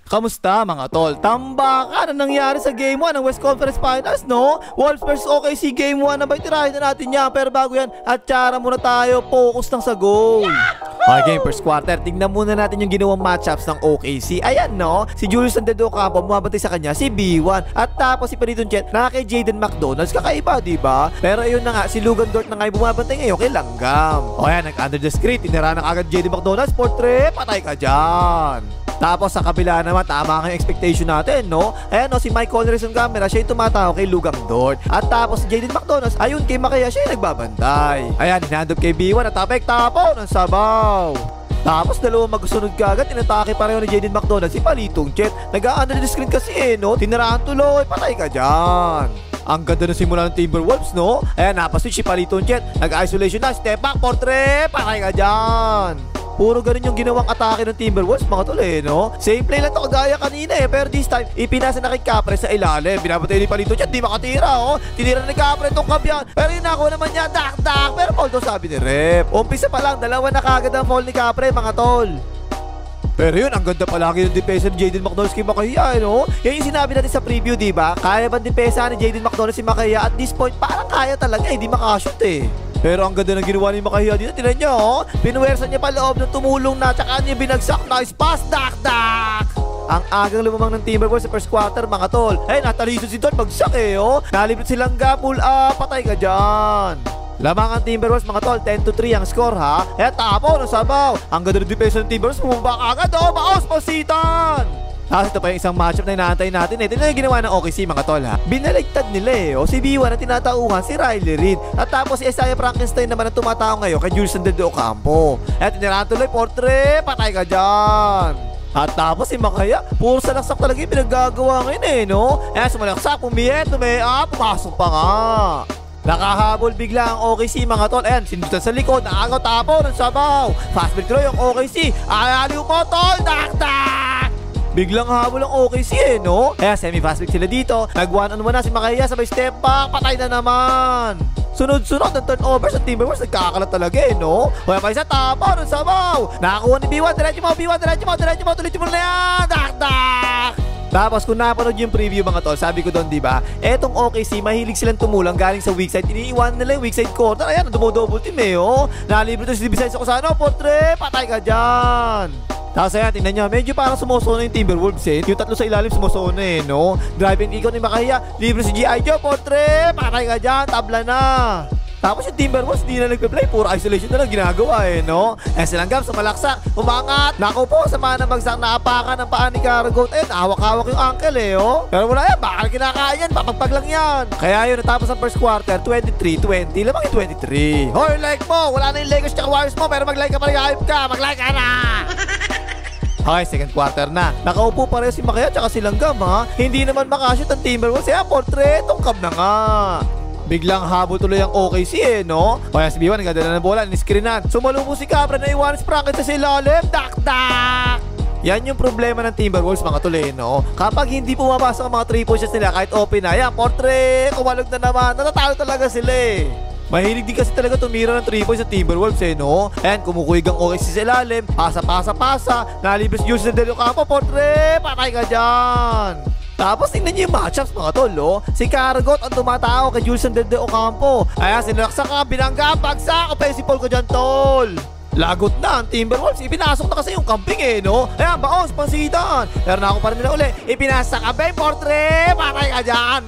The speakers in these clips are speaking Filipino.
Kamusta mga tol? Tambakan na nangyari sa Game 1 ng West Conference Finals, no? Wolves vs OKC Game 1 na ba itirahin na natin yan? Pero bago yan, atsara muna tayo, focus lang sa goal. Okay, game first quarter, tignan muna natin yung ginawang matchups ng OKC. Ayan, no? Si Julius Antetokounmpo, bumabantay sa kanya, si B1. At tapos si Peyton Chet, na kay Jaden McDonald's. Kakaiba, diba? Pero ayun na nga, si Lugan Dort na nga yung bumabantay ngayon kay Langgam. O yan, nag-under the screen, tinira na agad Jaden McDonald's. Portrait, patay ka dyan. Tapos sa kabila naman, tama ang expectation natin, no? Ayan, no, si Mike Connery sa camera, siya yung tumatawa kay Lugang Dort. At tapos si Jaden McDonald's, ayun kay Makaya, siya yung nagbabantay. Ayan, hinandog kay B1 at tapek tapo ng sabaw. Tapos dalawang magsunod kagad, tinatake pareho ni Jaden McDonald's si Palitong Chet. Nag-a-under the screen kasi no? Tiniraan tuloy, patay ka dyan. Ang ganda na simula ng Timberwolves, no? Ayan, napaswitch si Palitong Chet. Nag-isolation na, step back, portrait, patay ka dyan. Puro ganun yung ginawang atake ng Timberwolves, mga tol, no? Same play lang to kagaya kanina, pero this time, ipinasa na kay Capre sa ilalim. Binabatay ni Palito dyan, di makatira, oh. Tinira ni Capre itong kampiyan. Pero yun ako naman niya, dak-dak. Pero foul daw sabi ni Rep. Umpisa pa lang, dalawa na kagad ang foul ni Capre, mga tol. Pero yun, ang ganda palagi ng depensa ni Jaden McDonald's kay Makaya, no? Yan yung sinabi natin sa preview, diba? Kaya ba depensa ni Jaden McDonald's si Makaya? At this point, parang kaya talaga, hindi makashoot, eh. Pero ang ganda ng ginawa ni Makaya dito, tinan nyo, oh. Pinuwersa niya pa loob ng tumulong na, tsaka niya binagsak, nice pass, dak-dak! Ang agang lumamang ng Timberwolves sa first quarter, mga tol. Ay, nataliso si Don, bagsak eh, oh. Nalipit silang pull up, patay ka dyan. Lamang ang Timberwolves, mga tol, 10-3 ang score, ha. Eh, tapo ng sabaw. Ang ganda ng defense ng Timberwolves, bumaba agad, oh, baos, pasitan. Tapos ito pa yung isang matchup na inaantay natin eh. Ito na yung ginawa ng OKC, mga tol, ha. Binaligtad nila eh. O si B1 na tinatauhan, si Riley Reid. At tapos si Isaiah Frankenstein naman ang tumatao ngayon kay Julius Antetokounmpo. At tinirahan tuloy, portrait, patay ka dyan. At tapos si Makaya, puro salaksak talaga yung pinaggagawa ngayon eh, no? Eh, sumalaksak, pumihet, pumasok pa nga. Nakahabol bigla ang OKC, mga tol. Ayan, sinutan sa likod, naagaw tapo ng sabaw. Fast break tuloy yung OKC. Ayaliw mo, tol, dak-dak! Biglang habol ang OKC eh, no? Kaya semi-fast break sila dito. Nag-1-on-1 na si Makaya, sabay step back, patay na naman. Sunod-sunod ang turnover sa Timberwolves, nagkakalat talaga eh, no? Kaya pa isa, tapo ng sabaw. Nakakuha ni B1, diretso mo, tuloy mo na yan, dak-dak! Tapos kung napanood yung preview, mga tol, sabi ko doon, diba? Etong OKC, mahilig silang tumulang galing sa weak side. Iniiwan nila yung weak side corner. Ayan, dumodouble team eh, oh. Nalibre to si Divisay sa kusano, portrait, patay ka dyan. Tapos ayan, tingnan nyo, medyo parang sumosona yung Timberwolves eh. Yung tatlo sa ilalim sumosona eh, no? Driving ikot ni Makaya, libre si G.I. Joe, portrait, patay ka dyan, tabla na. Tapos yung Timberwolves, di na nagpe-play, puro isolation na lang ginagawa eh, no? Eh silang Gam, sumalaksak, umangat. Naku po, sama na bagsak, naapakan ng paan ni Karagot. Eh, hawak-hawak yung ankle eh, oh. Pero wala yan, bakal kinakain yan, papagpag lang yan. Kaya yun, natapos ang first quarter, 23-20, lamang yung 23. Hoy, like mo, wala na yung Lakers tsaka Warriors mo, pero mag-like ka pa rin, hype ka, mag-like ka na. Okay, second quarter na. Nakaupo pareho si Makaya tsaka si Langgam, ha? Hindi naman makashoot ang Timberwolves. Kaya portrait, tungkab na nga. Biglang habol tuloy ang OKC eh, no? Kaya si B1, nagdadala ng bola, niskrinan. Sumalubong si Capra na iwan si Frankenstein sa ilalim. Dak-dak! Yan yung problema ng Timberwolves, mga tuli, no? Kapag hindi pumapasok ang mga 3-point shots nila, kahit open na, yan, portrait, kumalog na naman. Natatalo talaga sila eh. Mahilig din kasi talaga tumira ng 3 points sa Timberwolves eh, no? Ayan, kumukuig ang OKC sa ilalim. Pasa. Nalibis Julius Antetokounmpo, portrait, patay ka dyan. Tapos tingnan niyo yung matchups, mga tol, oh. Si Karagot ang tumatao kay Julius Antetokounmpo. Ayan, sinulaksak ka, binangga, bagsak, offensive foul ko dyan, tol. Lagot na ang Timberwolves. Ipinasok na kasi yung camping eh, no? Ayan, baos, pansitan. Pero na ako pa rin nila uli. Ipinasak ka, Ben, portrait, patay ka dyan.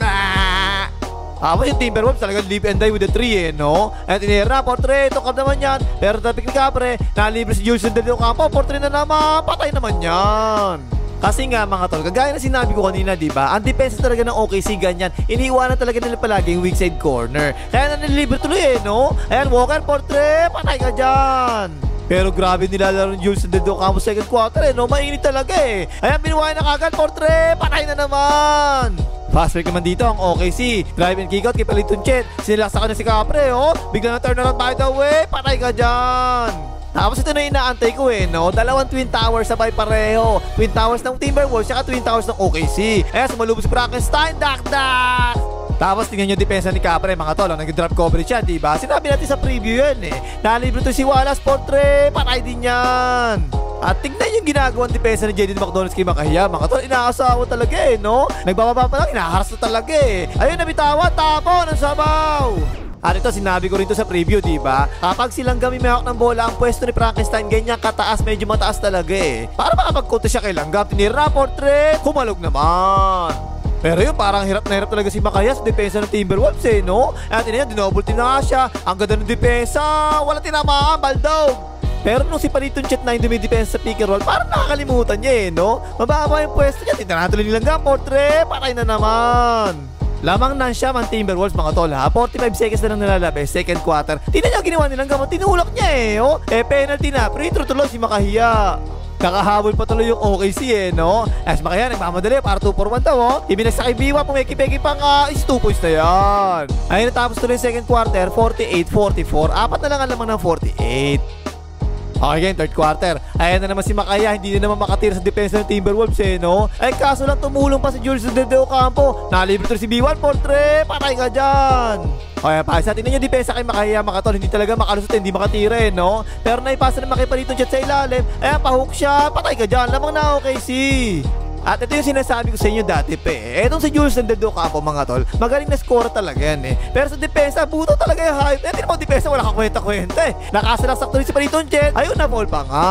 Tapos yung Timberwolves talagang live and die with the 3 eh, no? At tinira, portrait, tungkab naman yan. Pero tapik ni Capre, nalibre si Julius Antetokounmpo, portrait na naman, patay naman yan. Kasi nga, mga tol, kagaya na sinabi ko kanina, diba? Ang defense talaga ng OKC ganyan. Iniiwanan talaga nila palagi yung weak side corner. Kaya nanilibre tuloy eh, no? Ayan, Walker, portrait, patay ka dyan. Pero grabe nilalaro ng Julius Antetokounmpo second quarter eh, no? Mainit talaga eh. Ayan, binuwayan na kagad, portrait, patay na naman. Fast break naman dito ang OKC. Drive and kick out kay Peyton Chet. Sinilaksa ka na si Capre, oh. Bigla na turnaround by the way. Patay ka dyan. Tapos ito na inaantay ko eh, no? Dalawang Twin Towers sabay pareho. Twin Towers ng Timberwolves saka Twin Towers ng OKC. Eh, sumalubos si Frankenstein. Dak-dak! Tapos tingnan nyo depensa ni Capre, mga tol. Nag-drop coverage yan, diba? Sinabi natin sa preview yan eh. Nalibre to si Wallace, portrait. Patay din yan. At tignan yung ginagawang depensa ni Jaden McDonald's kay Makahiya. Mga tol, inaasawa talaga eh, no? Nagbababa pa lang, inaharas na talaga eh. Ayun, nabitawan, tapo ng sabaw. At ito, sinabi ko rin to sa preview, diba? Kapag silang may hawak ng bola, ang pwesto ni Frankenstein, ganyan kataas, medyo mataas talaga eh. Para makapag-counter siya kay Langgam, tinira, portrait, kumalog naman. Pero yun, parang hirap na hirap talaga si Makahiya sa depensa ng Timberwolves eh, no? At ina niya, dinouble team na siya. Ang ganda ng depensa, wala tinamaan, Baldog. Pero nung si Paliton Chet na yung dumidepensa sa pick and roll, parang nakakalimutan niya eh, no? Mababa yung pwesto niya, tinatuloy nilang portrait, patay na naman. Lamang nan siya man Timberwolves mga tol ha. 45 seconds na lang nalalabi, second quarter. Tingnan niya ginawa nilang gamot, tinulak niya eh, oh. Penalty na, free throw tuloy si Makahiya. Kakahabol pa tuloy yung OKC eh, no? As Makahiya, nagmamadali, para 2 for 1 daw, oh. Ibinag sa kay Biwa, pumeki-peki pang is 2 points na yan. Ayun, natapos tuloy yung second quarter, 48-44. Apat na lang ang lamang ng 48. Okay, again, third quarter. Ayan na naman si Makahiya, hindi na naman makatira sa depensa ng Timberwolves eh, no? Ay, kaso lang tumulong pa si Julius De Ocampo. Nalibre to si B1, portrait, patay ka dyan. Okay, paisa, tingnan nyo depensa kay Makahiya, mga tol. Hindi talaga makalusot, hindi makatira eh, no? Pero naipasa naman kay Paliton Chet sa ilalim. Ayan, pahook siya, patay ka dyan. Lamang na OKC. At ito yung sinasabi ko sa inyo dati pe. Etong si Julius De Ocampo mga tol, magaling na scorer talaga yan eh. Pero sa depensa, buto talaga yung hype. Hindi naman depensa, wala kang kwenta-kwenta eh. Nakasalaksak tuloy si Paliton Chet. Ayun na, ball pa nga.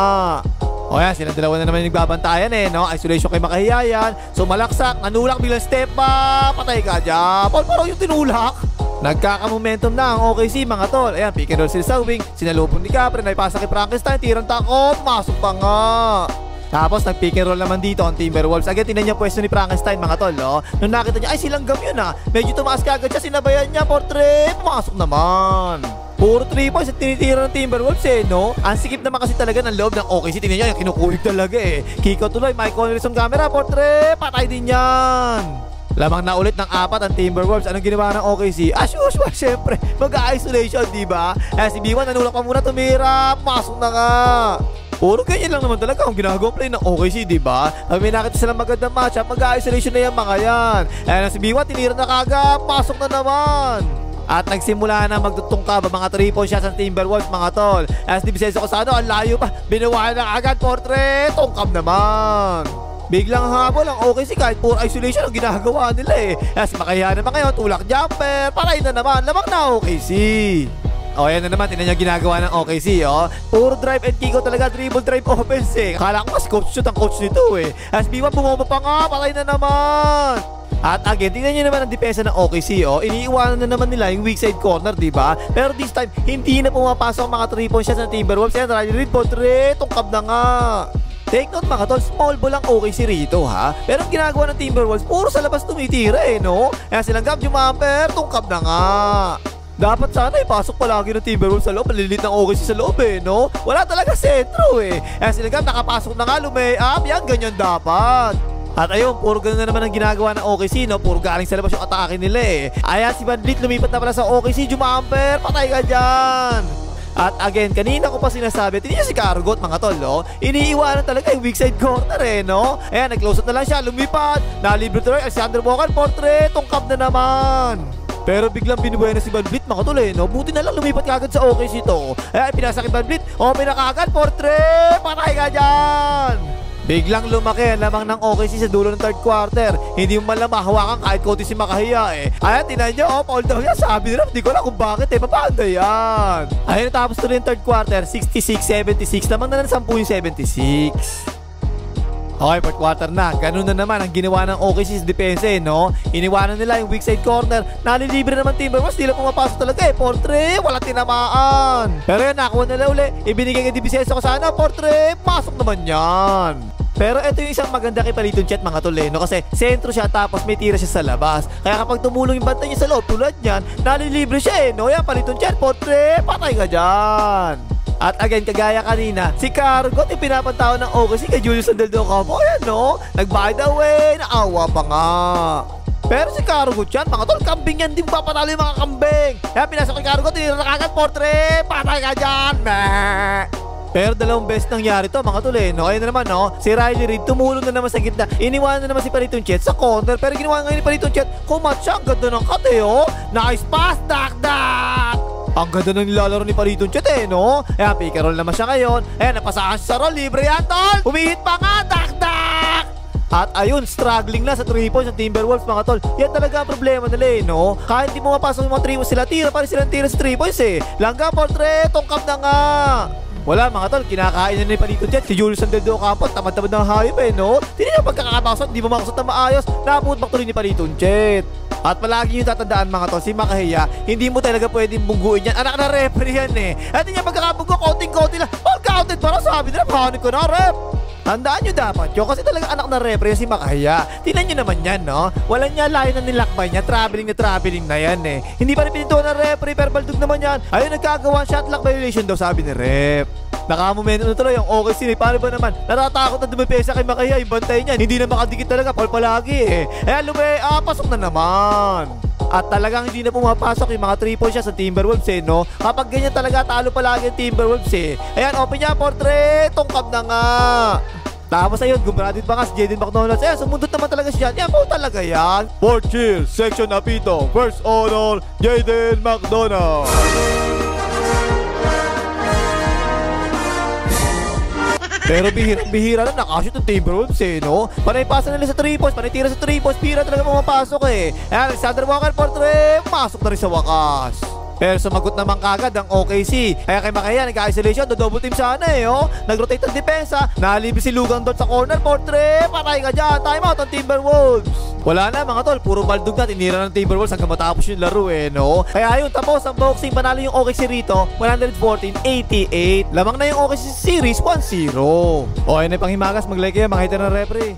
O yan, silang dalawa na naman yung nagbabantayan eh, no? Isolation kay Makahiya yan. So malaksak, nanulak, bilang step up. Patay ka dyan. Paul parang yung tinulak. Nagkaka-momentum na ang OKC mga tol. Ayan, pick and roll sila sa wing. Sinalubong ni Capri, naipasa kay Frankenstein. Tirang takot, masok pa nga. Tapos nag-pick and roll naman dito ang Timberwolves. Agad tinan niya pwesto ni Frankenstein mga tol, no? Nung nakita niya, ay silang gam yun ah. Medyo tumaas ka agad siya, sinabayan niya, portrait, pumasok naman. Puro 3 points at tinitira ng Timberwolves eh, no? Ang sikip naman kasi talaga ng loob ng OKC. Tingnan niyo, yung kinukulig talaga eh. Kiko tuloy, Mike Connerson camera, portrait, patay din yan. Lamang na ulit ng 4 ang Timberwolves. Anong ginawa ng OKC? As usual, syempre, mag-isolation, diba? Si B1, nanulak pa muna, tumira, pumasok na nga. Puro ganyan lang naman talaga ang ginagawa play ng OKC, diba? Pag may nakita silang magandang matchup, mag-isolation na yan mga yan. Ayan si B1, tinira na kagad, pasok na naman. At nagsimula na magtutungkab ang mga 3-point shots ng Timberwolves mga tol. As Di Vicenzo Cosano, ang layo pa, binawahan na agad, portrait, tungkab naman. Biglang habol ang OKC kahit puro isolation ang ginagawa nila eh. Si Makahiya naman ngayon, tulak jumper, patay na naman, lamang na OKC. O, yan na naman, tinan niya ginagawa ng OKC, oh. Puro drive and kick out talaga, dribble drive offense eh. Kala ko mas coach shoot ang coach nito eh. As B1 bumaba pa nga, patay na naman. At again, tingnan niyo naman ang depensa ng OKC, oh. Iniiwanan na naman nila yung weak side corner, diba? Pero this time, hindi na pumapasok ang mga 3-point shots ng Timberwolves. Yan, Riley Reid, portrait, tungkab na nga. Take note mga tol, small ball ang OKC rito ha. Pero ang ginagawa ng Timberwolves, puro sa labas tumitira eh, no? Kaya silang gab, jumamper, tungkab na nga. Dapat sana ipasok palagi ng Timberwolves sa loob. Malilit ng OKC sa loob eh, no? Wala talaga sentro eh. Kaya sila nakapasok na nga, lumay-up. Yan, ganyan dapat. At ayun, puro ganun na naman ang ginagawa ng OKC, no? Puro galing sa labas yung atake nila eh. Ayan, si Van Vliet lumipat na pala sa OKC. Jumamper, patay ka dyan. At again, kanina ko pa sinasabi, tingnan si Kargot mga tol, no? Iniiwanan talaga yung weak side corner eh, no? Ayan, nag-close up na lang siya, lumipat. Nalibre tuloy, Alexander Walker, portrait, tungkab na naman. Pero biglang binubuhay na si Van Vliet mga tol eh, no? Buti na lang lumipat kagad sa OKC to. Ayan, pinasa kay Van Vliet, open na kagad, portrait, patay ka dyan. Biglang lumaki ang lamang ng OKC sa dulo ng third quarter. Hindi mo malang mahawakan kahit konti si Makahiya eh. Ayan, tinan nyo, all daw yan. Sabi nila, hindi ko lang kung bakit eh. Papaanda yan. Ayan, tapos tuloy yung third quarter, 66-76. Lamang na ng 10 yung 76. Okay, fourth quarter na. Ganun na naman ang ginawa ng OKC sa depensa eh, no? Iniwanan nila yung weak side corner. Nalilibre naman Timberwolves. Di lang pumapasok talaga eh. Portrait, wala tinamaan. Pero yan, nakuha nila uli. Ibinigay kay Di Vicenzo Cosano. Portrait, pasok naman yan. Pero ito yung isang maganda kay Paliton Chet mga tol eh, no? Kasi sentro siya tapos may tira siya sa labas. Kaya kapag tumulong yung bantay niya sa loob tulad niyan, nalilibre siya eh, no? Yan, Paliton Chet, portrait, patay ka dyan. At again, kagaya kanina, si Kargot yung pinapantaw ng OKC kay Julius De Ocampo. Ayan, no? Nag-by the way, naawa pa nga. Pero si Kargot yan, mga tol, kambing yan, di ba patalo yung mga kambing? Kaya pinasok kay Kargot, tinira na kagad, portrait, patay ka dyan. Pero dalawang beses nangyari to mga tol eh, no? Ayun na naman, no? Si Riley Reid tumulong na naman sa gitna. Iniwanan na naman si Paliton Chet sa corner. Pero ginawa ngayon ni Paliton Chet, kumat siya, ang ganda ng cut eh, oh. Nice pass, dak. Ang ganda ng nilalaro ni Palitong Chet no? Ayan, pick and roll naman siya ngayon. Ayan, napasahan siya sa roll. Libre yan, tol. Humihit pa nga. Dakdak! At ayun, struggling na sa 3 points ng Timberwolves, mga tol. Yan talaga ang problema nila no? Kahit hindi mo mapasok yung mga 3 points sila, tira pa rin silang tira sa 3 points Langga, portrait, tongkap na nga. Wala mga tol, kinakain na ni Palitong Chet. Si Julius Sandel Ocampo, tamad-tamad ng hayop no? Hindi niya pagkakabasot, hindi mo makasot na maayos. Naputbak tuloy ni Palitong Chet. At palagi yung tatandaan mga tol, si Makahiya, hindi mo talaga pwedeng bungguin yan. Anak na referee yan At hindi niya pagkakabunggo, counting-counting lang. All counted para sabi nila, panik ko na rep. Tandaan nyo dapat yun, kasi talaga anak na referee si Makahiya. Tingnan nyo naman yan no? Walang niya layo na nilakbay niya, traveling na yan Hindi pa rin pinintuan ng referee, pero baldog naman yan. Ayun, nagkagawa shot clock violation daw sabi ni rep. Nakamomento na tuloy ang OKC paano ba naman? Natatakot na dumipesa kay Makahiya, yung bantay niyan. Hindi na makadikit talaga, Paul palagi pasok na naman. At talagang hindi na pumapasok yung mga 3 points siya sa Timberwolves no? Kapag ganyan talaga, talo palagi yung Timberwolves Ayan, open niya, portrait, tongkap na nga. Tapos ayun, gumradit pa nga si Jaden McDonald's. Ayan, sumundot naman talaga siya. Yan po talaga yan. Fourth chill, section Apito. First honor, Jaden McDonald. Pero bihira na nakashoot ng Timberwolves no? Panay pasa nila sa 3 points, panay tira sa 3 points, bihira talaga pumapasok Ayan, Alexander Walker, portrait, pasok na rin sa wakas. Pero sumagot naman kagad ang OKC. Kaya kay Makahiya, nag-isolation, double team sana Nag-rotate ang depensa, nalibre si Lugang Dot sa corner, portrait, patay ka dyan, timeout ang Timberwolves. Wala na mga tol, puro baldog na, tinira ng Timberwolves hanggang matapos yung laro no? Kaya yun, tapos ang boxing, panalo yung OKC rito, 114-88. Lamang na yung OKC series, 1-0. O ayun na yung panghimagas, mag-like kayo, mga hater ng referee.